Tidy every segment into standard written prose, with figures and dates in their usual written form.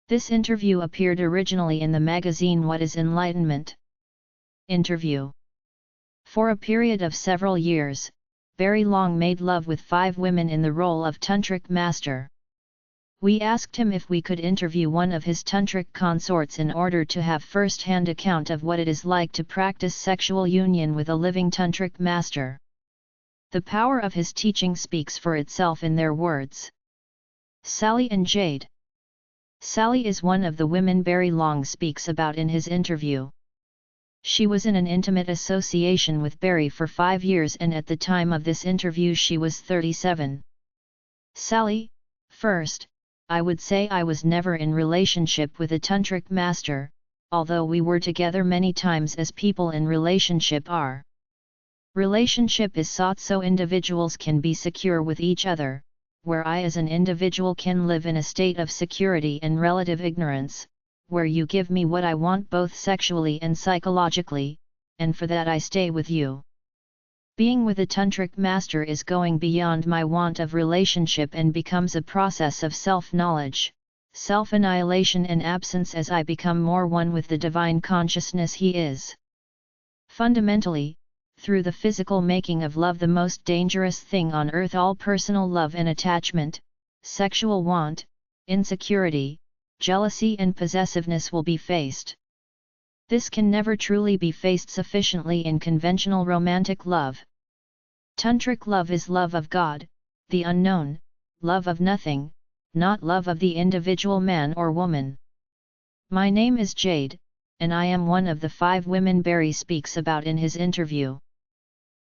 This interview appeared originally in the magazine What is Enlightenment? Interview. For a period of several years, Barry Long made love with 5 women in the role of Tantric master. We asked him if we could interview one of his Tantric consorts in order to have first-hand account of what it is like to practice sexual union with a living Tantric master. The power of his teaching speaks for itself in their words. Sally and Jade. Sally is one of the women Barry Long speaks about in his interview. She was in an intimate association with Barry for 5 years, and at the time of this interview she was 37. Sally: first, I would say I was never in relationship with a Tantric master, although we were together many times as people in relationship are. Relationship is sought so individuals can be secure with each other, where I as an individual can live in a state of security and relative ignorance, where you give me what I want both sexually and psychologically, and for that I stay with you. Being with a Tantric master is going beyond my want of relationship and becomes a process of self-knowledge, self-annihilation and absence as I become more one with the divine consciousness he is. Fundamentally, through the physical making of love, the most dangerous thing on earth, all personal love and attachment, sexual want, insecurity, jealousy and possessiveness will be faced. This can never truly be faced sufficiently in conventional romantic love. Tantric love is love of God, the unknown, love of nothing, not love of the individual man or woman. My name is Jade, and I am one of the 5 women Barry speaks about in his interview.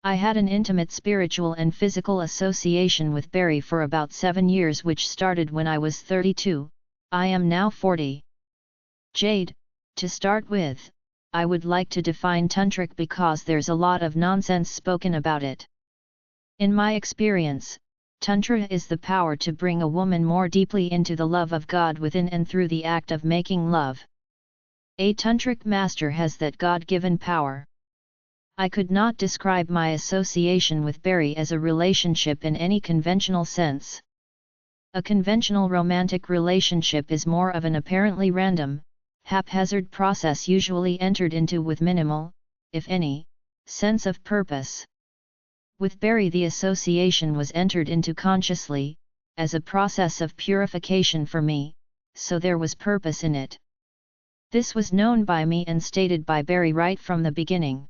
I had an intimate spiritual and physical association with Barry for about 7 years, which started when I was 32, I am now 40. Jade: to start with, I would like to define Tantric because there's a lot of nonsense spoken about it. In my experience, Tantra is the power to bring a woman more deeply into the love of God within and through the act of making love. A Tantric master has that God-given power. I could not describe my association with Barry as a relationship in any conventional sense. A conventional romantic relationship is more of an apparently random, haphazard process usually entered into with minimal, if any, sense of purpose. With Barry the association was entered into consciously, as a process of purification for me, so there was purpose in it. This was known by me and stated by Barry right from the beginning.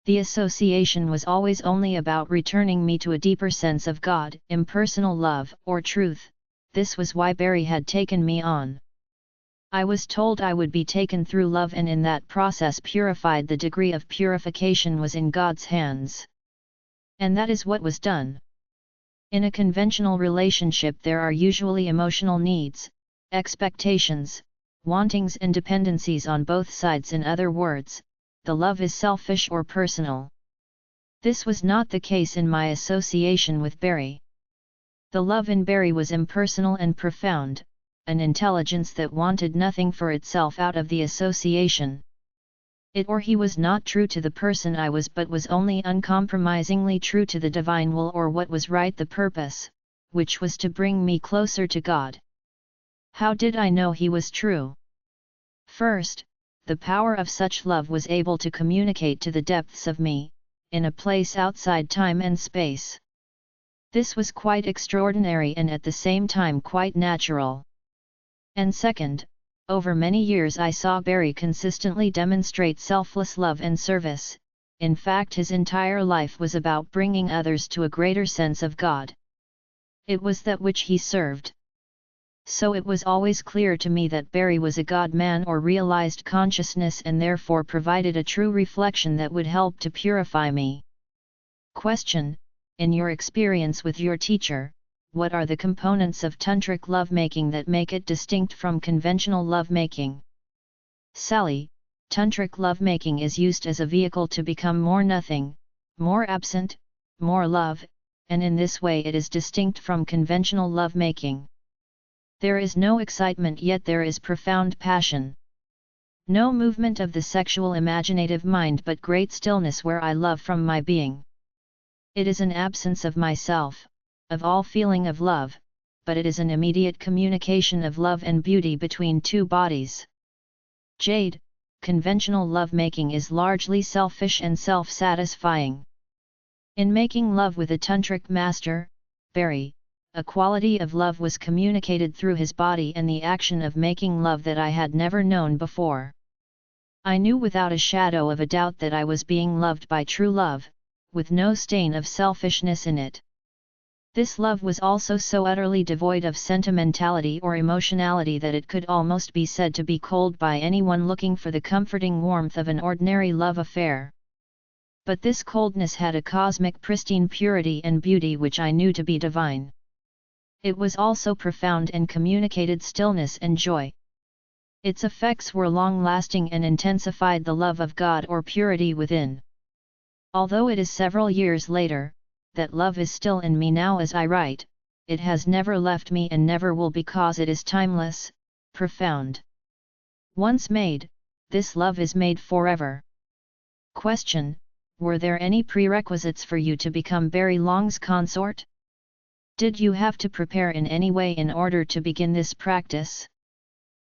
The association was always only about returning me to a deeper sense of God, impersonal love, or truth. This was why Barry had taken me on. I was told I would be taken through love, and in that process purified. The degree of purification was in God's hands. And that is what was done. In a conventional relationship there are usually emotional needs, expectations, wantings and dependencies on both sides. In other words, the love is selfish or personal. This was not the case in my association with Barry. The love in Barry was impersonal and profound, an intelligence that wanted nothing for itself out of the association. It or he was not true to the person I was, but was only uncompromisingly true to the divine will or what was right, the purpose, which was to bring me closer to God. How did I know he was true? First, the power of such love was able to communicate to the depths of me, in a place outside time and space. This was quite extraordinary and at the same time quite natural. And second, over many years I saw Barry consistently demonstrate selfless love and service. In fact, his entire life was about bringing others to a greater sense of God. It was that which he served. So it was always clear to me that Barry was a God-man or realized consciousness, and therefore provided a true reflection that would help to purify me. Question: in your experience with your teacher, what are the components of Tantric lovemaking that make it distinct from conventional lovemaking? Sally: Tantric lovemaking is used as a vehicle to become more nothing, more absent, more love, and in this way it is distinct from conventional lovemaking. There is no excitement, yet there is profound passion. No movement of the sexual imaginative mind, but great stillness where I love from my being. It is an absence of myself, of all feeling of love, but it is an immediate communication of love and beauty between two bodies. Jade, conventional lovemaking is largely selfish and self-satisfying. In making love with a tantric master, Barry, a quality of love was communicated through his body and the action of making love that I had never known before. I knew without a shadow of a doubt that I was being loved by true love, with no stain of selfishness in it. This love was also so utterly devoid of sentimentality or emotionality that it could almost be said to be cold by anyone looking for the comforting warmth of an ordinary love affair. But this coldness had a cosmic pristine purity and beauty which I knew to be divine. It was also profound and communicated stillness and joy. Its effects were long-lasting and intensified the love of God or purity within. Although it is several years later, that love is still in me now as I write, it has never left me and never will because it is timeless, profound. Once made, this love is made forever. Question: were there any prerequisites for you to become Barry Long's consort? Did you have to prepare in any way in order to begin this practice?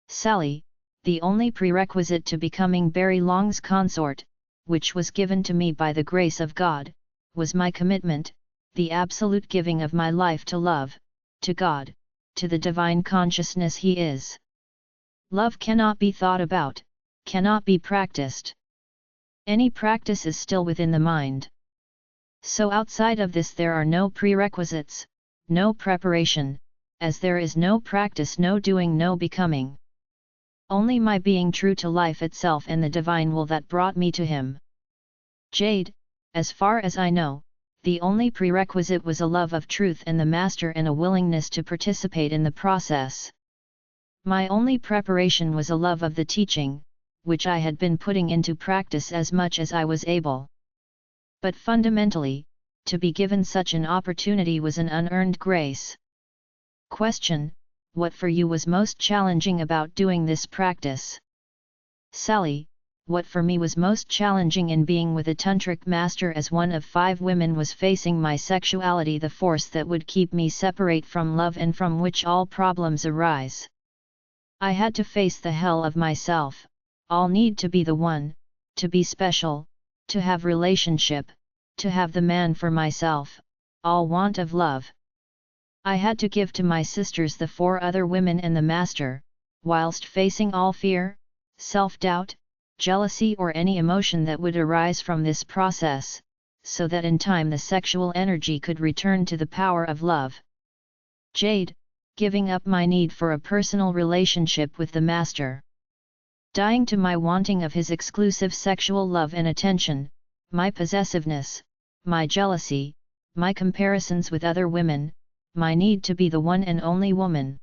Sally: the only prerequisite to becoming Barry Long's consort, which was given to me by the grace of God, was my commitment, the absolute giving of my life to love, to God, to the divine consciousness He is. Love cannot be thought about, cannot be practiced. Any practice is still within the mind. So outside of this there are no prerequisites, no preparation, as there is no practice, no doing, no becoming. Only my being true to life itself and the divine will that brought me to Him. Jade: as far as I know, the only prerequisite was a love of truth and the Master and a willingness to participate in the process. My only preparation was a love of the teaching, which I had been putting into practice as much as I was able. But fundamentally, to be given such an opportunity was an unearned grace. Question: what for you was most challenging about doing this practice? Sally: what for me was most challenging in being with a tantric master as one of 5 women was facing my sexuality, the force that would keep me separate from love and from which all problems arise. I had to face the hell of myself, all need to be the one, to be special, to have relationship, to have the man for myself, all want of love. I had to give to my sisters the 4 other women and the master, whilst facing all fear, self-doubt, jealousy or any emotion that would arise from this process, so that in time the sexual energy could return to the power of love. Jade: giving up my need for a personal relationship with the Master. Dying to my wanting of his exclusive sexual love and attention, my possessiveness, my jealousy, my comparisons with other women, my need to be the one and only woman.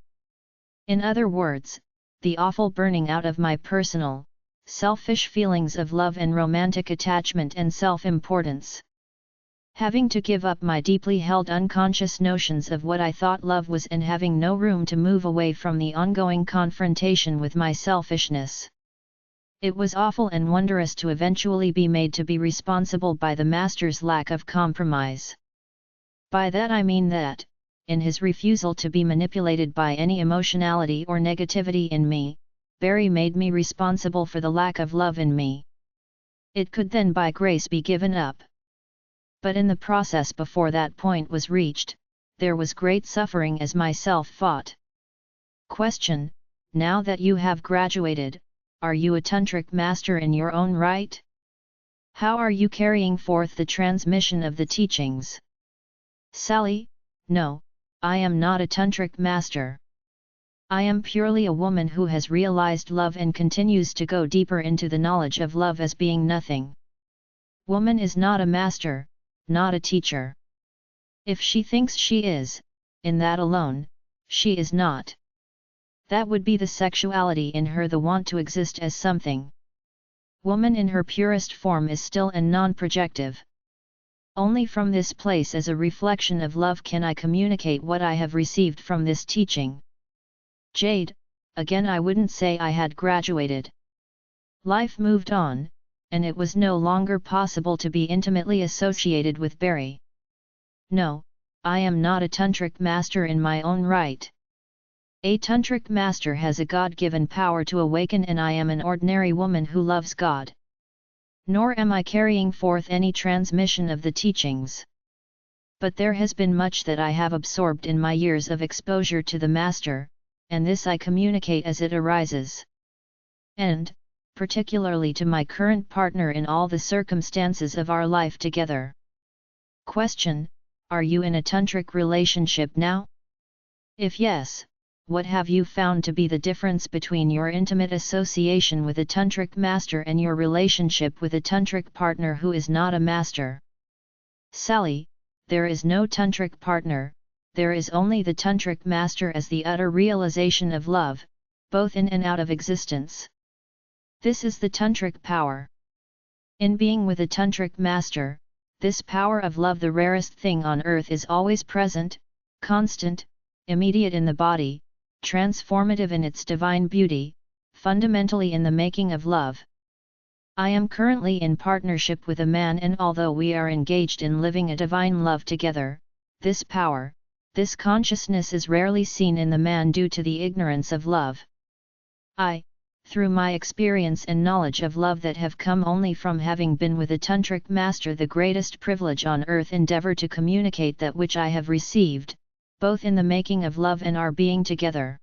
In other words, the awful burning out of my personal, selfish feelings of love and romantic attachment and self-importance. Having to give up my deeply held unconscious notions of what I thought love was and having no room to move away from the ongoing confrontation with my selfishness. It was awful and wondrous to eventually be made to be responsible by the Master's lack of compromise. By that I mean that, in his refusal to be manipulated by any emotionality or negativity in me, Barry made me responsible for the lack of love in me. It could then by grace be given up. But in the process before that point was reached, there was great suffering as myself fought. Question: now that you have graduated, are you a tantric master in your own right? How are you carrying forth the transmission of the teachings? Sally: no, I am not a tantric master. I am purely a woman who has realized love and continues to go deeper into the knowledge of love as being nothing. Woman is not a master, not a teacher. If she thinks she is, in that alone, she is not. That would be the sexuality in her, the want to exist as something. Woman in her purest form is still and non-projective. Only from this place as a reflection of love can I communicate what I have received from this teaching. Jade: again I wouldn't say I had graduated. Life moved on, and it was no longer possible to be intimately associated with Barry. No, I am not a Tantric master in my own right. A Tantric master has a God-given power to awaken, and I am an ordinary woman who loves God. Nor am I carrying forth any transmission of the teachings. But there has been much that I have absorbed in my years of exposure to the Master, and this I communicate as it arises. And, particularly to my current partner in all the circumstances of our life together. Question: are you in a Tantric relationship now? If yes, what have you found to be the difference between your intimate association with a Tantric master and your relationship with a Tantric partner who is not a master? Sally: there is no Tantric partner, there is only the Tantric master as the utter realization of love, both in and out of existence. This is the Tantric power. In being with a Tantric master, this power of love, the rarest thing on earth, is always present, constant, immediate in the body, transformative in its divine beauty, fundamentally in the making of love. I am currently in partnership with a man, and although we are engaged in living a divine love together, this power, this consciousness is rarely seen in the man due to the ignorance of love. I, through my experience and knowledge of love that have come only from having been with a Tantric master, the greatest privilege on earth, endeavor to communicate that which I have received, both in the making of love and our being together.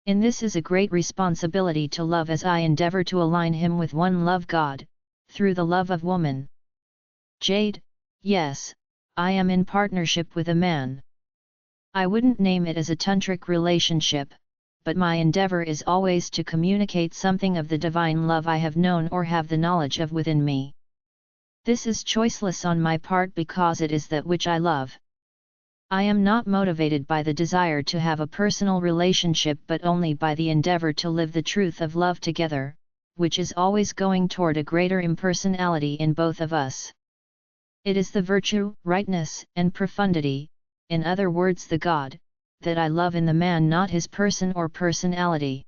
In this is a great responsibility to love, as I endeavor to align him with one love, God, through the love of woman. Jade: yes, I am in partnership with a man. I wouldn't name it as a Tantric relationship, but my endeavor is always to communicate something of the divine love I have known or have the knowledge of within me. This is choiceless on my part because it is that which I love. I am not motivated by the desire to have a personal relationship, but only by the endeavor to live the truth of love together, which is always going toward a greater impersonality in both of us. It is the virtue, rightness, and profundity, in other words the God, that I love in the man, not his person or personality.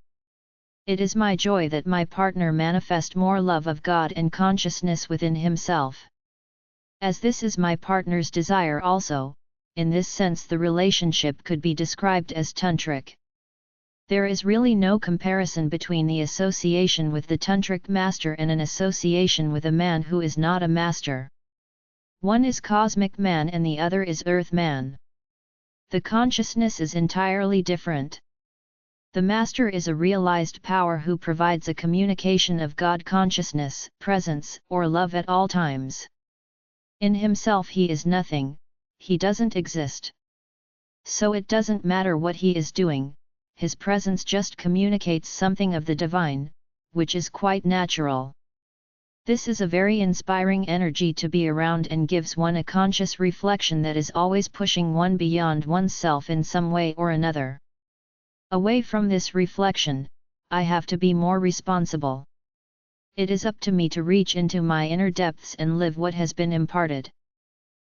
It is my joy that my partner manifest more love of God and consciousness within himself. As this is my partner's desire also, in this sense the relationship could be described as Tantric. There is really no comparison between the association with the Tantric master and an association with a man who is not a master. One is cosmic man and the other is earth man. The consciousness is entirely different. The master is a realized power who provides a communication of God consciousness, presence, or love at all times. In himself he is nothing, he doesn't exist. So it doesn't matter what he is doing, his presence just communicates something of the divine, which is quite natural. This is a very inspiring energy to be around and gives one a conscious reflection that is always pushing one beyond oneself in some way or another. Away from this reflection, I have to be more responsible. It is up to me to reach into my inner depths and live what has been imparted.